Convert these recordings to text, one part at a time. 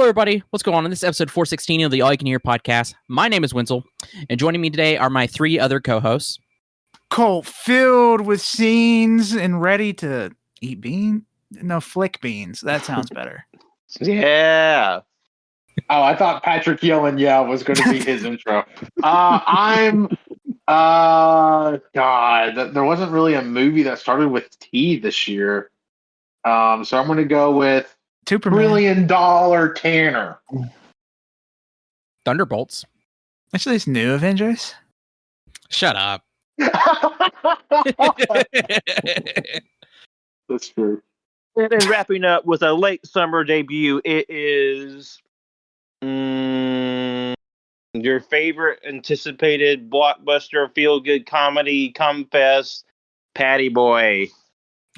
everybody. What's going on? In this episode 416 of the All You Can Hear podcast, my name is Wenzel, and joining me today are my three other co-hosts. Colt, filled with scenes and ready to eat beans. No, flick beans. That sounds better. Yeah. Oh, I thought Patrick yelling "yeah" was going to be his intro. God, there wasn't really a movie that started with T this year. So I'm going to go with Superman. $1 Million Tanner. Thunderbolts. Actually, it's new Avengers. Shut up. That's true. And then wrapping up with a late summer debut, it is your favorite anticipated blockbuster feel-good comedy cum-fest, Patty Boy.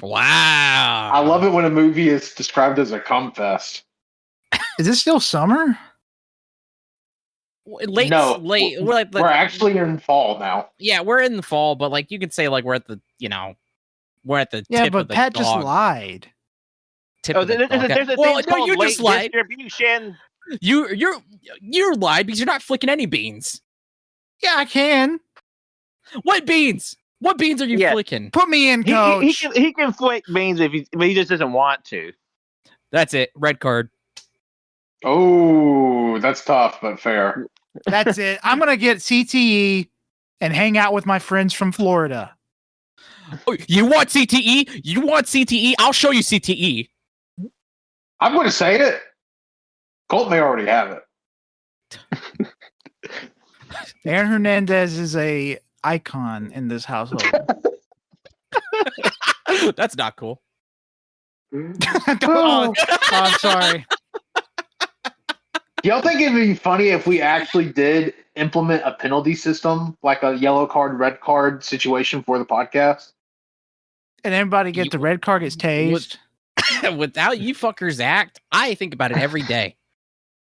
Wow. I love it when a movie is described as a cum fest. Is it still summer? Late. We're actually in fall now. Yeah, we're in the fall, but like you could say, like we're at the tip but of the Pat dog. just lied. Tip of the dog. There's a Well, thing no, called you late just lied. distribution. You lied because you're not flicking any beans. Yeah, I can. What beans? What beans are you flicking? Put me in, coach. He can flick beans but he just doesn't want to. That's it. Red card. Oh, that's tough, but fair. That's it. I'm going to get CTE and hang out with my friends from Florida. Oh, you want CTE? You want CTE? I'll show you CTE. I'm going to say it. Colt may already have it. Aaron Hernandez is a icon in this household. That's not cool. I'm sorry. Y'all think it'd be funny if we actually did implement a penalty system, like a yellow card, red card situation for the podcast? And everybody the red card gets tased. Without you fuckers act, I think about it every day.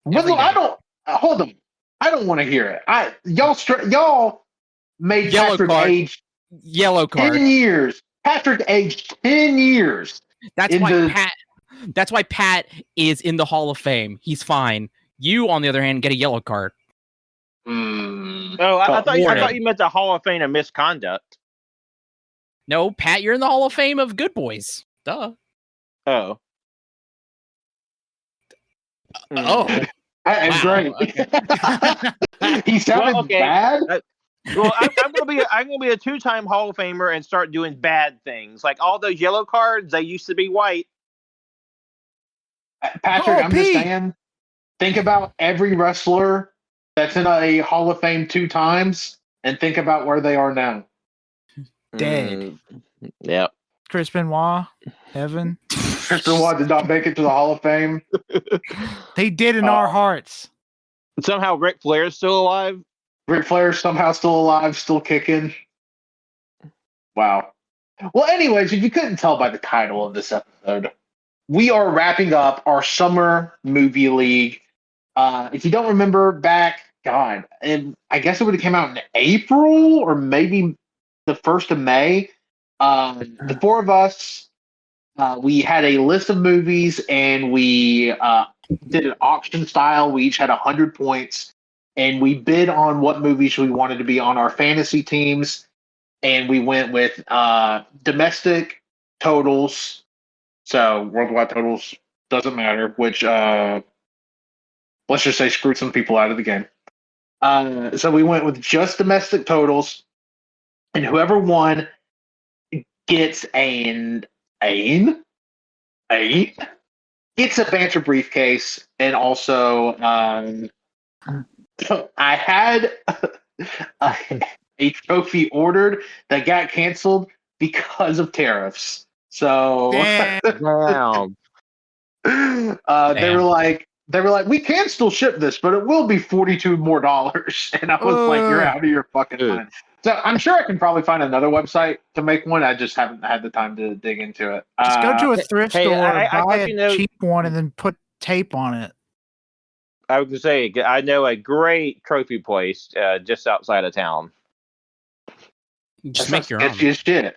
Well, I don't. Hold on. I don't want to hear it. Y'all made Yellow Patrick card. age Yellow card. 10 years. Patrick aged 10 years. That's why Pat is in the Hall of Fame. He's fine. You, on the other hand, get a yellow card. Oh, I thought you meant the Hall of Fame of misconduct. No, Pat, you're in the Hall of Fame of good boys. Duh. Oh. Oh. Wow, great. Okay. He sounded bad. Well, I'm gonna be a two-time Hall of Famer and start doing bad things. Like all those yellow cards, they used to be white. Patrick, I'm just saying. Think about every wrestler that's in a Hall of Fame 2 times, and think about where they are now. Dead. Yep. Chris Benoit, Evan. Chris Benoit did not make it to the Hall of Fame. They did in our hearts. Somehow Ric Flair is still alive. Ric Flair somehow still alive, still kicking. Wow. Well, anyways, if you couldn't tell by the title of this episode, we are wrapping up our summer movie league. If you don't remember back, God, and I guess it would have came out in April or maybe the 1st of May. The four of us, we had a list of movies and we did an auction style. We each had 100 points and we bid on what movies we wanted to be on our fantasy teams. And we went with domestic totals. So worldwide totals doesn't matter, which let's just say screwed some people out of the game. So we went with just domestic totals, and whoever won gets gets a Banter briefcase, and also I had a trophy ordered that got canceled because of tariffs. So Damn. They were like, we can still ship this, but it will be $42 more. And I was like, you're out of your fucking mind. So I'm sure I can probably find another website to make one. I just haven't had the time to dig into it. Just go to a thrift store, buy a cheap one, and then put tape on it. I was going to say, I know a great trophy place just outside of town. Just make your own. It's just shit.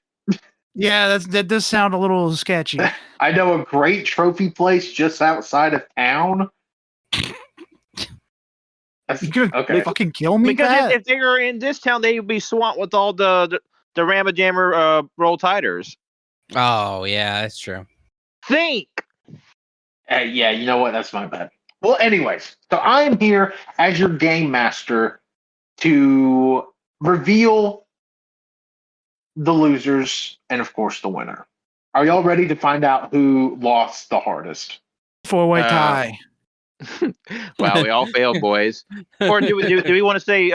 Yeah, that does sound a little sketchy. I know a great trophy place just outside of town. You gonna Okay. fucking kill me, Because Pat? if they were in this town, they would be swamped with all the Ramma Jammer roll tiders. Oh yeah, that's true. Think. Yeah, you know what? That's my bad. Well, anyways, so I am here as your game master to reveal the losers and, of course, the winner. Are y'all ready to find out who lost the hardest? 4-way tie. Wow, we all failed, boys. Or do we want to say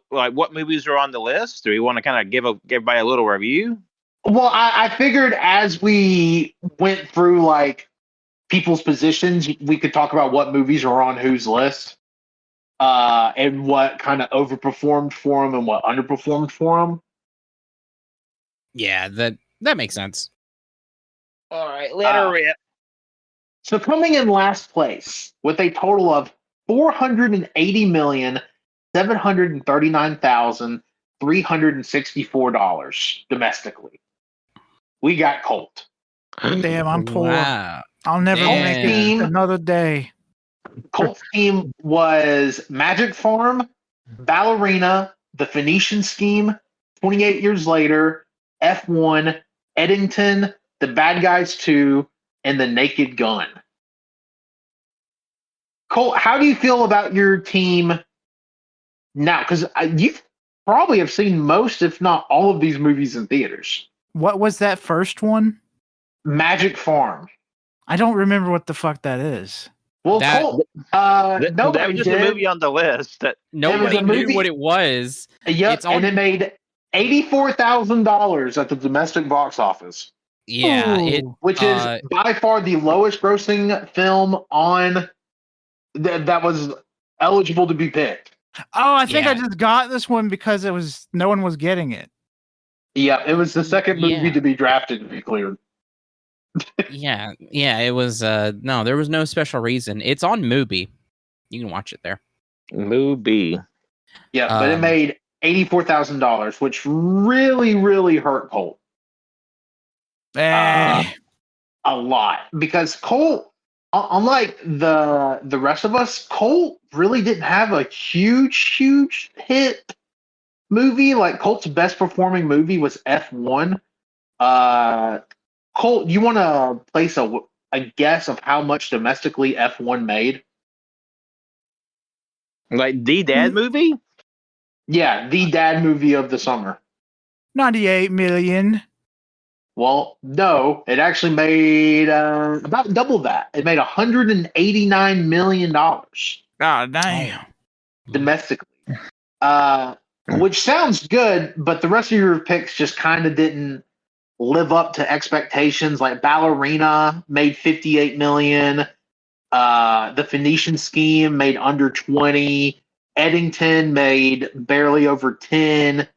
what movies are on the list? Do we want to kind of give everybody a little review? Well, I figured as we went through like people's positions, we could talk about what movies are on whose list, and what kind of overperformed for them and what underperformed for them. Yeah, that makes sense. All right, let her rip. So coming in last place with a total of $480,739,364 domestically, we got Colt. Damn, I'm poor. Wow. I'll never make Damn. it another day. Colt's team was Magic Farm, Ballerina, The Phoenician Scheme, 28 Years Later, F1, Eddington, The Bad Guys 2, and The Naked Gun. Colt, how do you feel about your team now? Because you probably have seen most, if not all, of these movies in theaters. What was that first one? Magic Farm. I don't remember what the fuck that is. Well, That- Colt, That nobody was just did. a movie on the list. Nobody a knew movie- what it was. Yep, It's on- and it made $84,000 at the domestic box office, Yeah, it Ooh. which is by far the lowest grossing film on that was eligible to be picked. Oh, I think I Yeah. just got this one because no one was getting it. Yeah, it was the second movie Yeah. to be drafted to be cleared. yeah, it was no, there was no special reason. It's on Mubi. You can watch it there. Movie. Yeah, but it made $84,000, which really, really hurt Colt Eh. a lot because Colt, unlike the rest of us, Colt really didn't have a huge hit movie. Like Colt's best performing movie was F1. Colt, you want to place a guess of how much domestically F1 made? Like the dad movie? Yeah, the dad movie of the summer. 98 million. Well, no, it actually made about double that. It made $189 million God damn. domestically, which sounds good, but the rest of your picks just kind of didn't live up to expectations. Like Ballerina made $58 million. The Phoenician Scheme made under 20. Eddington made barely over 10.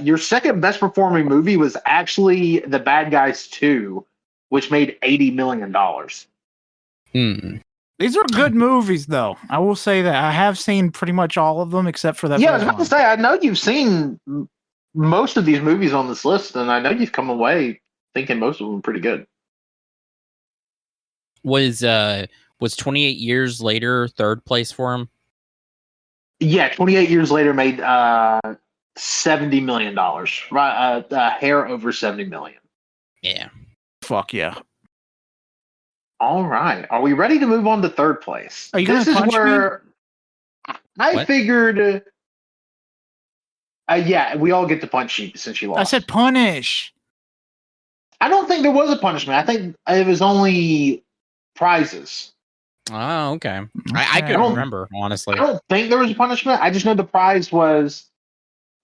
Your second best performing movie was actually The Bad Guys 2, which made $80 million. These are good movies, though. I will say that. I have seen pretty much all of them except for that Yeah, I was first about to one. say, I know you've seen most of these movies on this list, and I know you've come away thinking most of them are pretty good. Was 28 Years Later third place for him? Yeah, 28 Years Later made $70 million. Right, a hair over $70 million. Yeah. Fuck yeah. All right. Are we ready to move on to third place? Are you gonna This is punch me? where I What? figured. Yeah, we all get to punch you since you lost. I said punish. I don't think there was a punishment. I think it was only prizes. Oh, okay. I Okay. couldn't remember, honestly. I don't think there was a punishment. I just know the prize was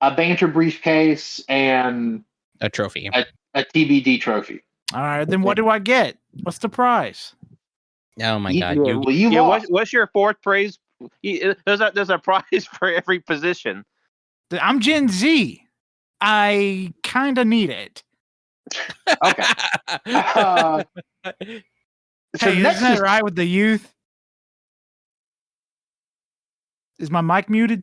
a banter briefcase and A trophy. a TBD trophy. All right, then what do I get? What's the prize? Oh my You- god. yeah, You well, you Yeah, lost. what's your fourth praise? There's a prize for every position. I'm Gen Z. I kind of need it. Okay. So Hey, next isn't that is right with the youth? Is my mic muted?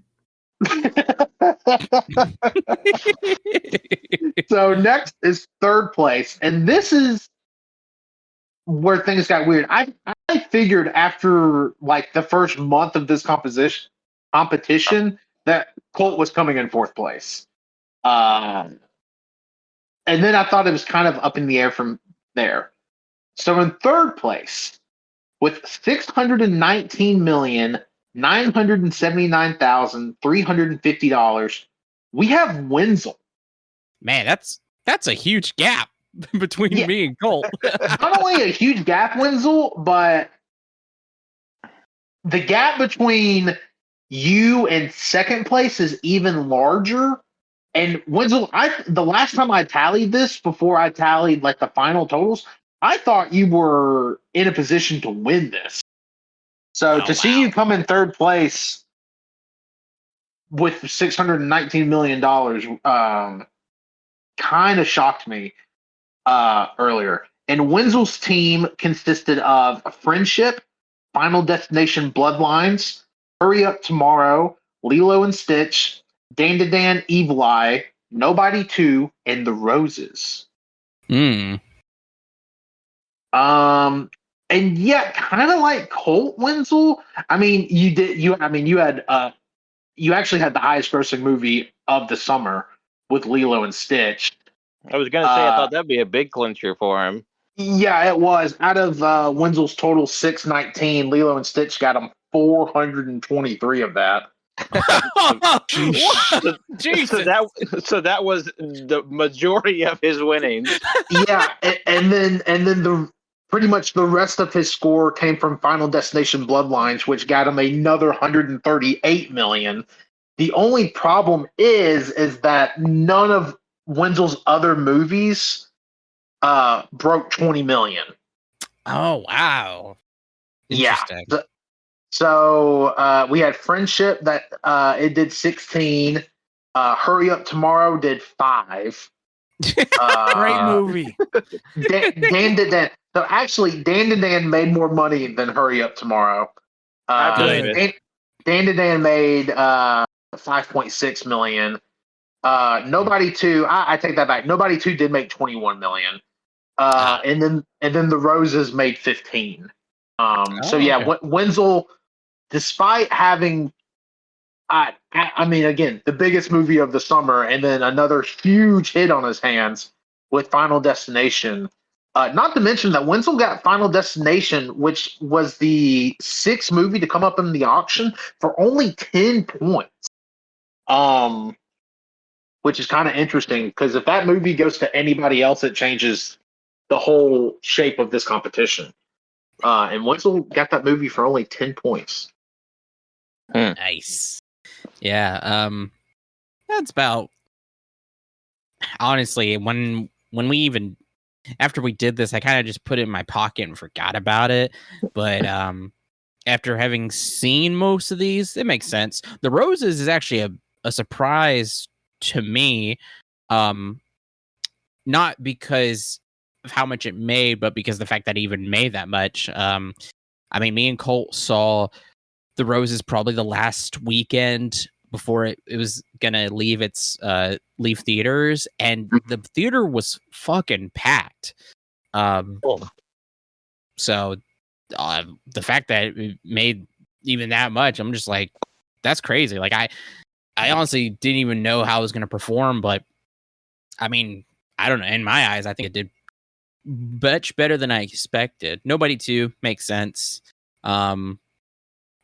So next is third place, and this is where things got weird. I figured after like the first month of this competition that Colt was coming in fourth place. And then I thought it was kind of up in the air from there. So in third place, with $619,979,350, we have Wenzel. Man, that's a huge gap between me and Colt. Not only a huge gap, Wenzel, but the gap between you and second place is even larger. And Wenzel, the last time I tallied this, before I tallied like the final totals, I thought you were in a position to win this. So see you come in third place with $619 million kind of shocked me earlier. And Wenzel's team consisted of Friendship, Final Destination Bloodlines, Hurry Up Tomorrow, Lilo and Stitch, Dan to Dan, Evil Eye, Nobody 2, and The Roses. And yet, kind of like Colt, Wenzel. I mean, you actually had the highest grossing movie of the summer with Lilo and Stitch. I was gonna say I thought that'd be a big clincher for him. Yeah, it was. Out of Wenzel's total 619, Lilo and Stitch got him 423 of that. Jesus. So that was the majority of his winnings. Yeah, and then the pretty much the rest of his score came from Final Destination Bloodlines, which got him another 138 million. The only problem is that none of Wenzel's other movies broke 20 million. Oh wow. Interesting. Yeah. So we had Friendship that it did 16. Hurry Up Tomorrow did 5. Great movie. Dan to Dan. So actually, Dan to Dan made more money than Hurry Up Tomorrow. I believe it. Dan to Dan made 5.6 million. Nobody 2. I take that back. Nobody 2 did make 21 million. And then The Roses made 15. So yeah, okay. Wenzel, despite having, I mean, again, the biggest movie of the summer, and then another huge hit on his hands with Final Destination. Not to mention that Wenzel got Final Destination, which was the 6th movie to come up in the auction, for only 10 points. Which is kind of interesting, because if that movie goes to anybody else, it changes the whole shape of this competition. And Wenzel got that movie for only 10 points. Nice. Yeah. That's about, honestly, when we even, after we did this, I kind of just put it in my pocket and forgot about it. But after having seen most of these, it makes sense. The Roses is actually a surprise to me. Not because of how much it made, but because of the fact that it even made that much. I mean, me and Colt saw The Roses probably the last weekend before it was gonna leave theaters, and the theater was fucking packed. So the fact that it made even that much, I'm just like, that's crazy. Like I honestly didn't even know how it was gonna perform, but I mean, I don't know. In my eyes, I think it did much better than I expected. Nobody 2 makes sense.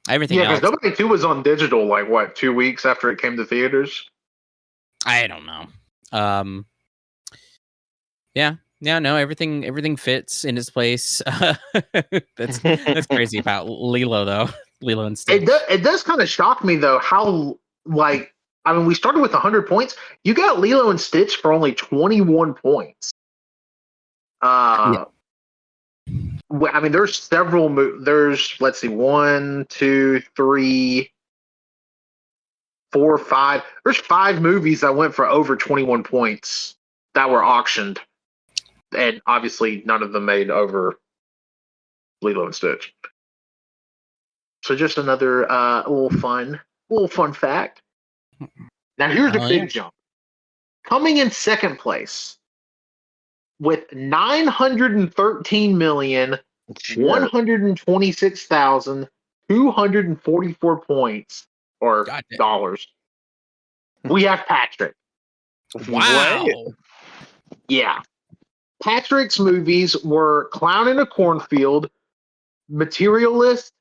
Everything else. Yeah, because Nobody 2 was on digital, like, what, 2 weeks after it came to theaters? I don't know. No, everything fits in its place. That's crazy about Lilo, though. Lilo and Stitch. It does kind of shock me, though, how, like, I mean, we started with 100 points. You got Lilo and Stitch for only 21 points. Yeah. I mean, there's several. Let's see, 1, 2, 3, 4, 5. There's 5 movies that went for over 21 points that were auctioned, and obviously none of them made over Lilo and Stitch. So just another little fun fact. Now here's a big jump. Coming in second place with 913,126,244 points or Goddamn. dollars. We have Patrick. Wow. Yeah. Patrick's movies were Clown in a Cornfield, Materialist,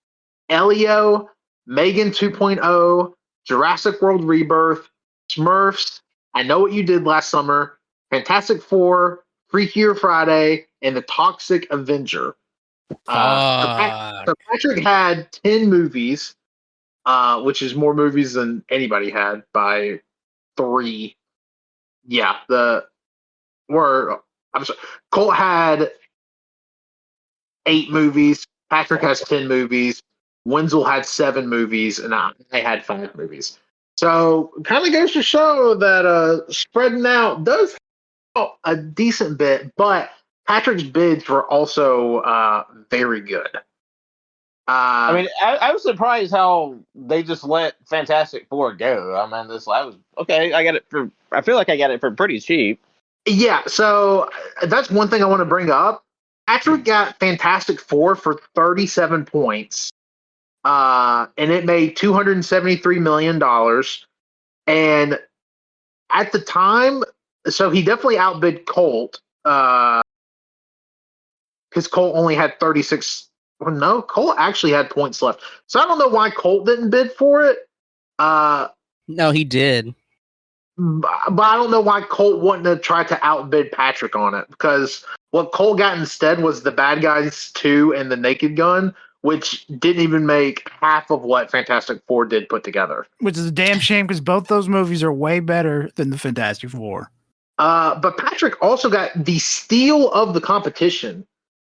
Elio, Megan 2.0, Jurassic World Rebirth, Smurfs, I Know What You Did Last Summer, Fantastic Four, Freakier Friday, and The Toxic Avenger. So Patrick had 10 movies, which is more movies than anybody had by 3. Yeah, I'm sorry. Colt had 8 movies. Patrick has 10 movies. Wenzel had 7 movies, and I had 5 movies. So kind of goes to show that spreading out does help a decent bit, but Patrick's bids were also very good. I mean, I was surprised how they just let Fantastic Four go. I mean, I was okay. I feel like I got it for pretty cheap. Yeah, so that's one thing I want to bring up. Patrick got Fantastic Four for 37 points, and it made $273 million. And at the time, so he definitely outbid Colt, because Colt only had 36. Well, no, Colt actually had points left. So I don't know why Colt didn't bid for it. No, he did. But I don't know why Colt wouldn't have tried to outbid Patrick on it, because what Colt got instead was The Bad Guys 2 and The Naked Gun, which didn't even make half of what Fantastic Four did put together. Which is a damn shame because both those movies are way better than the Fantastic Four. But Patrick also got the steal of the competition.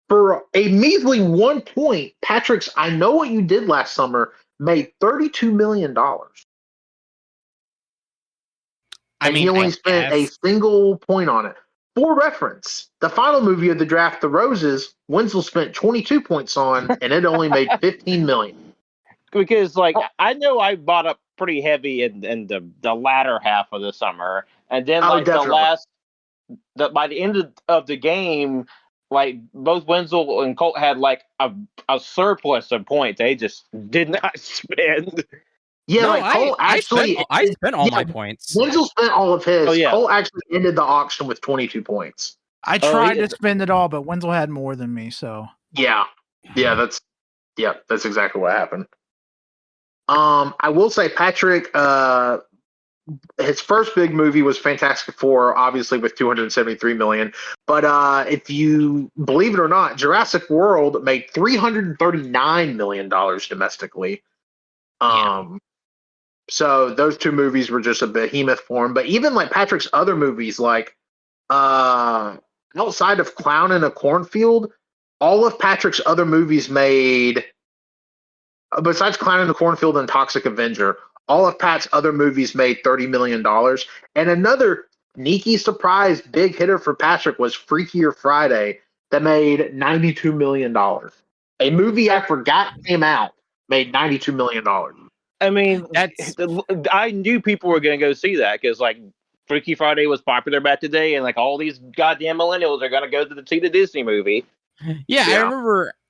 For a measly 1 point, Patrick's I Know What You Did Last Summer made $32 million. He only spent a single point on it. For reference, the final movie of the draft, The Roses, Wenzel spent 22 points on, and it only made $15 million. Because, I know I bought up pretty heavy in the latter half of the summer, and then by the end of the game, both Wenzel and Colt had a surplus of points. They just did not spend. Yeah, no, Colt I spent all my points. Wenzel spent all of his. Oh, yeah. Colt actually ended the auction with 22 points. I tried to spend it all, but Wenzel had more than me, so. Yeah, that's exactly what happened. I will say Patrick, his first big movie was Fantastic Four, obviously with $273 million. But if you believe it or not, Jurassic World made $339 million domestically. So those 2 movies were just a behemoth for him. But even Patrick's other movies, outside of Clown in a Cornfield, all of Patrick's other movies made, besides Clown in a Cornfield and Toxic Avenger, all of Pat's other movies made $30 million. And another sneaky surprise big hitter for Patrick was Freakier Friday that made $92 million. A movie I forgot came out made $92 million. I mean, I knew people were going to go see that because, Freaky Friday was popular back today, and all these goddamn millennials are going to go see the Disney movie. Yeah, I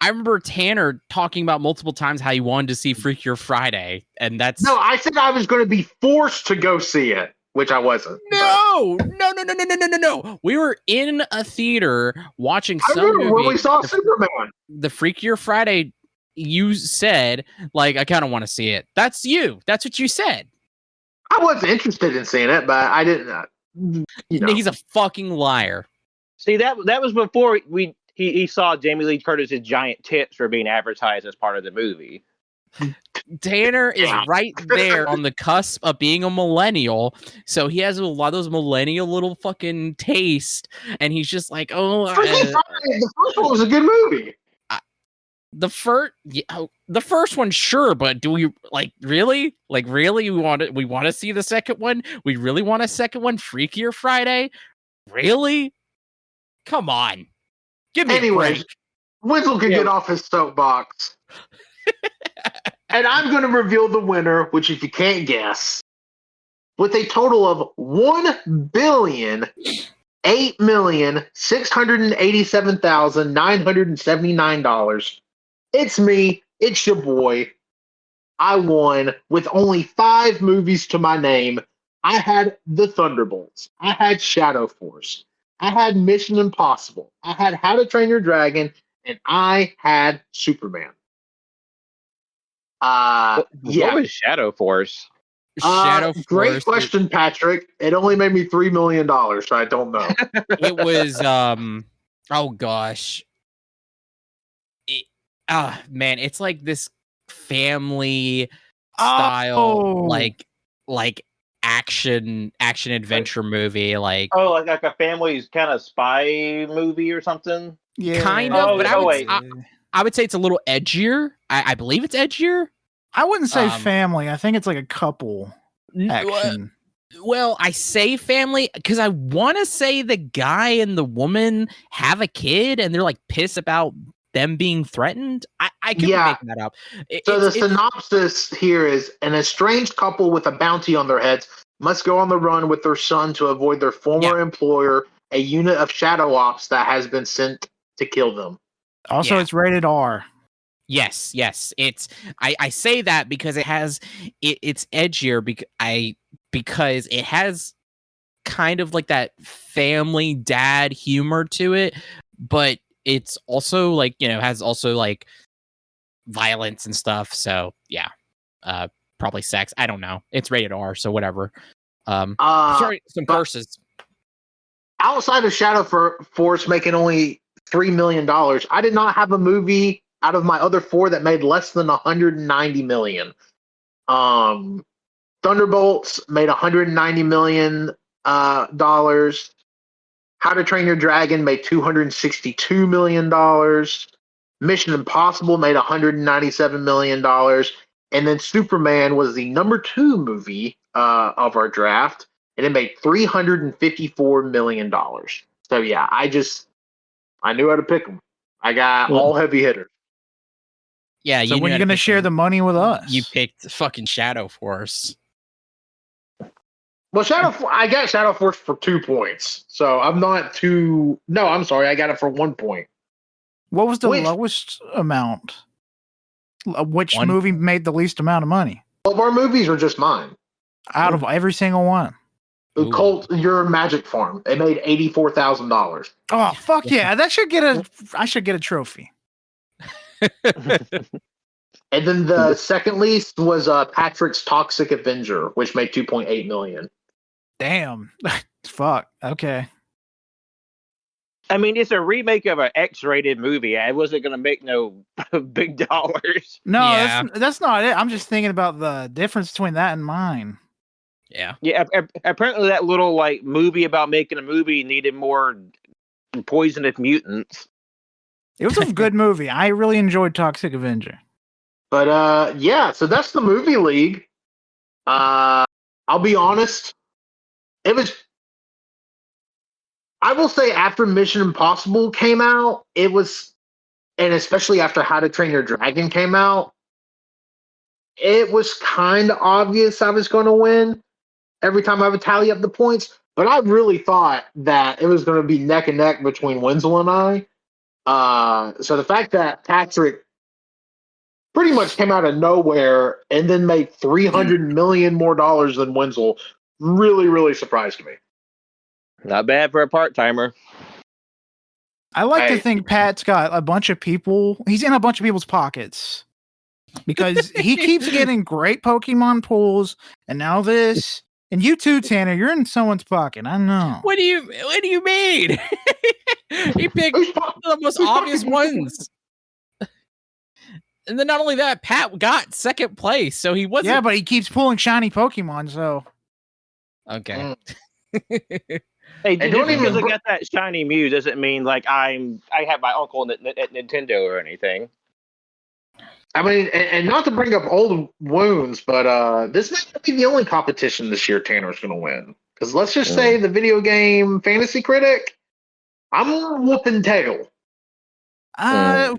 remember Tanner talking about multiple times how he wanted to see Freakier Friday, and that's no. I said I was going to be forced to go see it, which I wasn't. No. We were in a theater watching some movie. When we saw Superman, the Freakier Friday. You said, I kind of want to see it. That's you. That's what you said. I wasn't interested in seeing it, but I didn't. He's a fucking liar. See, that was before he saw Jamie Lee Curtis's giant tits were being advertised as part of the movie. Tanner is right there on the cusp of being a millennial, so he has a lot of those millennial little fucking taste, and he's just the first one was a good movie. The first one, sure, but do we really? Really? We want to see the second one? We really want a second one? Freakier Friday? Really? Come on. Give me a break. Wenzel can get off his soapbox. And I'm going to reveal the winner, which if you can't guess, with a total of $8,687,979. It's me. It's your boy. I won with only 5 movies to my name. I had The Thunderbolts. I had Shadow Force. I had Mission Impossible. I had How to Train Your Dragon, and I had Superman. What was Shadow Force? Great question, Patrick. It only made me $3 million, so I don't know. It was oh gosh. Man, it's like this family style like action adventure movie, like like a family's kind of spy movie or something. Yeah, kind of. But I would say it's a little edgier. I believe it's edgier. I wouldn't say family. I think it's like a couple action. Well, I say family because I want to say the guy and the woman have a kid and they're like pissed about them being threatened. I could be making that up. The synopsis here is an estranged couple with a bounty on their heads must go on the run with their son to avoid their former employer, a unit of shadow ops that has been sent to kill them. Also, it's rated R. Yes. It's I say that because it's edgier because it has kind of like that family dad humor to it, but it's also like, has also like violence and stuff. So yeah, probably sex. I don't know. It's rated R, so whatever. Sorry, some curses. Outside of Shadow Force making only $3 million, I did not have a movie out of my other 4 that made less than $190 million. Thunderbolts made $190 million. How to Train Your Dragon made $262 million. Mission Impossible made $197 million. And then Superman was the number 2 movie of our draft, and it made $354 million. So yeah, I knew how to pick them. I got all heavy hitters. Yeah. So when are you going to share the money with us? You picked fucking Shadow Force. Well, I got Shadow Force for 2 points, so I'm not too. No, I'm sorry, I got it for 1 point. What was the lowest amount? Which movie made the least amount of money? All of our movies are just mine. Out of every single one. Colt, Your Magic Farm. It made $84,000. Oh fuck yeah! I should get a trophy. And then the second least was Patrick's Toxic Avenger, which made $2.8 million. Damn. Fuck. Okay. I mean, it's a remake of an X-rated movie. I wasn't going to make no big dollars. No, that's not it. I'm just thinking about the difference between that and mine. Yeah. Yeah. Apparently, that little movie about making a movie needed more poisonous mutants. It was a good movie. I really enjoyed Toxic Avenger. But so that's the movie league. I'll be honest. I will say after Mission Impossible came out, and especially after How to Train Your Dragon came out, it was kind of obvious I was going to win every time I would tally up the points. But I really thought that it was going to be neck and neck between Wenzel and I. So the fact that Patrick pretty much came out of nowhere and then made $300 million more than Wenzel really, really surprised me. Not bad for a part-timer. I like to think Pat's got a bunch of people. He's in a bunch of people's pockets because he keeps getting great Pokemon pulls, and now this. And you too, Tanner. You're in someone's pocket. I know. What do you mean? He picked the most obvious ones. And then not only that, Pat got second place, so he wasn't. Yeah, but he keeps pulling shiny Pokemon, so. Okay. Hey, just because I got that shiny Mew doesn't mean I have my uncle at Nintendo or anything. I mean, and not to bring up old wounds, but this might not be the only competition this year Tanner's going to win. Because let's just say the video game fantasy critic, I'm whooping tail.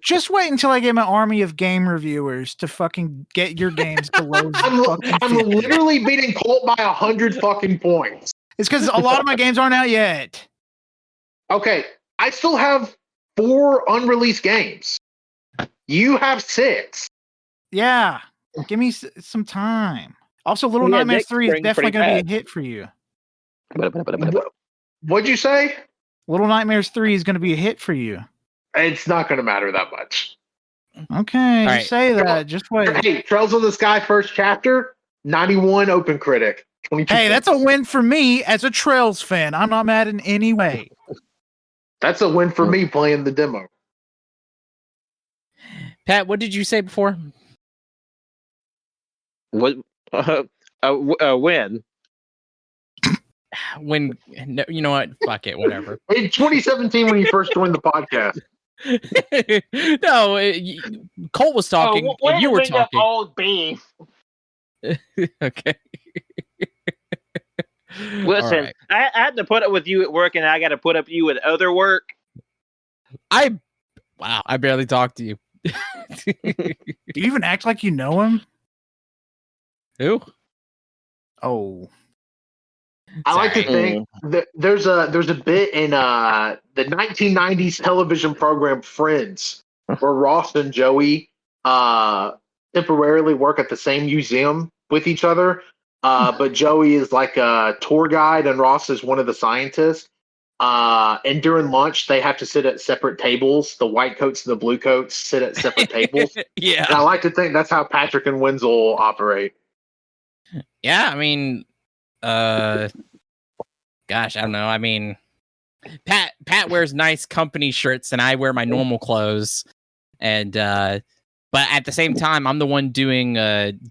Just wait until I get my army of game reviewers to fucking get your games below. I'm literally beating Colt by 100 fucking points. It's because a lot of my games aren't out yet. Okay, I still have 4 unreleased games. You have 6. Yeah, give me some time. Also, Little Nightmares 3 is definitely going to be a hit for you. What'd you say? Little Nightmares 3 is going to be a hit for you. It's not going to matter that much. Okay, just say that. Just wait. Hey, Trails of the Sky first chapter, 91 Open Critic. 22 hey, that's a win for me as a Trails fan. I'm not mad in any way. That's a win for me playing the demo. Pat, what did you say before? What? When? When? No, you know what? Fuck it. Whatever. In 2017, when you first joined the podcast. No, Colt was talking, and you were talking. Old beef. Okay. Listen, right. I had to put up with you at work, and I got to put up with you at other work. I barely talk to you. Do you even act like you know him? Who? Oh. I like to think that there's a bit in the 1990s television program Friends where Ross and Joey temporarily work at the same museum with each other, but Joey is like a tour guide and Ross is one of the scientists. And during lunch, they have to sit at separate tables. The white coats and the blue coats sit at separate tables. Yeah, and I like to think that's how Patrick and Wenzel operate. Yeah, I mean, gosh, I don't know. I mean, Pat wears nice company shirts, and I wear my normal clothes. And but at the same time, I'm the one doing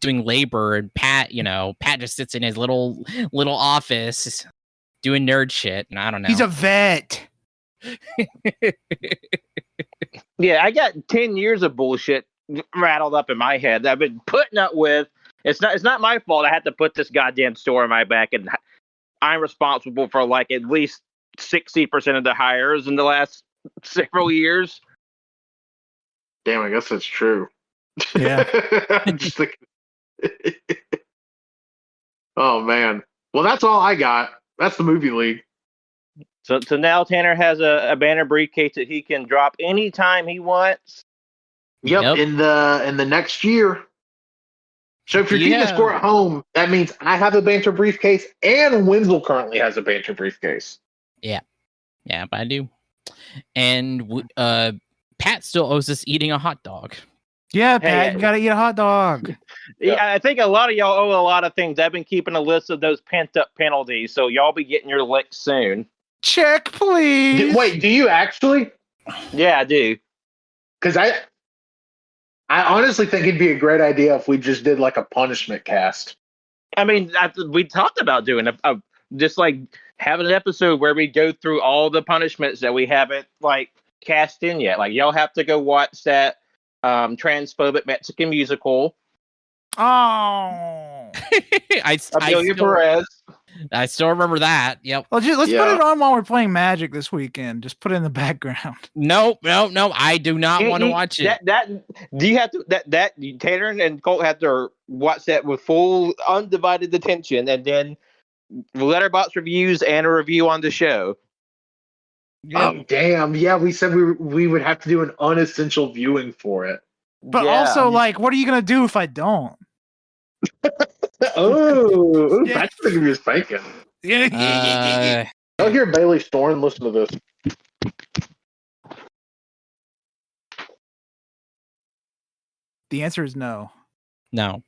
labor, and Pat just sits in his little office doing nerd shit, and I don't know. He's a vet. Yeah, I got 10 years of bullshit rattled up in my head that I've been putting up with. It's not my fault. I had to put this goddamn store on my back, and I'm responsible for like at least 60% of the hires in the last several years. Damn, I guess that's true. Yeah. Oh man. Well, that's all I got. That's the movie league. So now Tanner has a banner briefcase that he can drop anytime he wants. Yep. In the next year. So if you're keeping the score at home, that means I have a banter briefcase and Wenzel currently has a banter briefcase. Yeah, but I do. And Pat still owes us eating a hot dog. Yeah, Pat, you gotta eat a hot dog. Yeah, I think a lot of y'all owe a lot of things. I've been keeping a list of those pent up penalties, so y'all be getting your lick soon. Check, please. Wait, do you actually? Yeah, I do. Because I honestly think it'd be a great idea if we just did like a punishment cast. I mean, we talked about doing just like having an episode where we go through all the punishments that we haven't like cast in yet. Like y'all have to go watch that transphobic Mexican musical. Oh, I still remember that. Yep. Let's put it on while we're playing Magic this weekend. Just put it in the background. No. I do not want to watch it. Do you have to that Tanner and Colt have to watch that with full undivided attention, and then letterbox reviews and a review on the show. Oh damn! Yeah, we said we would have to do an unessential viewing for it. But also, like, what are you gonna do if I don't? That's gonna be spanking. Yeah. I'll hear Bailey Storm. Listen to this. The answer is no. No.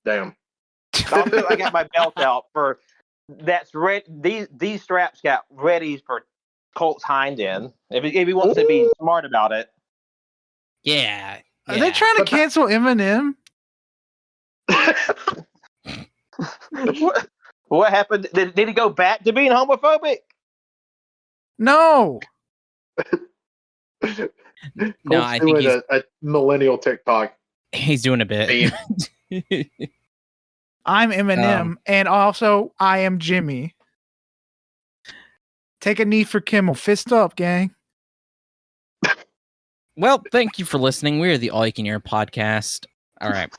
Damn. Also, I got my belt out for that's red. These straps got ready for Colt's hind end. If he wants to be smart about it. Yeah. Are they trying to cancel Eminem? What happened? Did he go back to being homophobic? No. No, I think he's a millennial TikTok. He's doing a bit. I'm Eminem, and also I am Jimmy. Take a knee for Kimmel. Fist up, gang. Well, thank you for listening. We're the All You Can Hear podcast. All right.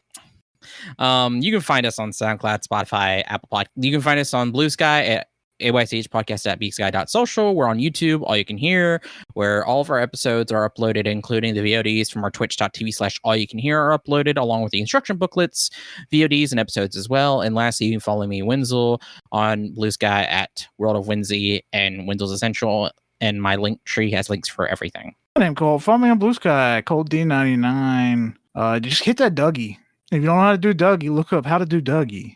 You can find us on SoundCloud, Spotify, Apple Pod. You can find us on Bluesky AYCH podcast at Bluesky.social. We're on YouTube, All You Can Hear, where all of our episodes are uploaded, including the VODs from our twitch.tv/AllYouCanHear are uploaded, along with the instruction booklets, VODs, and episodes as well. And lastly, you can follow me, Wenzel, on Bluesky at World of Wenzel and Wenzel's Essential. And my link tree has links for everything. My name Colt. Follow me on Bluesky, Colt D99. Just hit that Dougie. If you don't know how to do Dougie, look up how to do Dougie.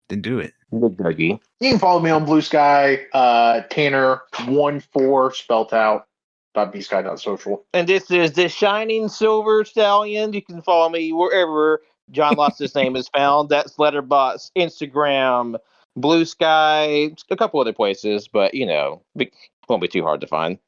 Then do it. Dougie. You can follow me on Blue Sky, Tanner14 spelt out .bsky.social. And this is the Shining Silver Stallion. You can follow me wherever John Lost name is found. That's Letterboxd, Instagram, Blue Sky, a couple other places, but it won't be too hard to find.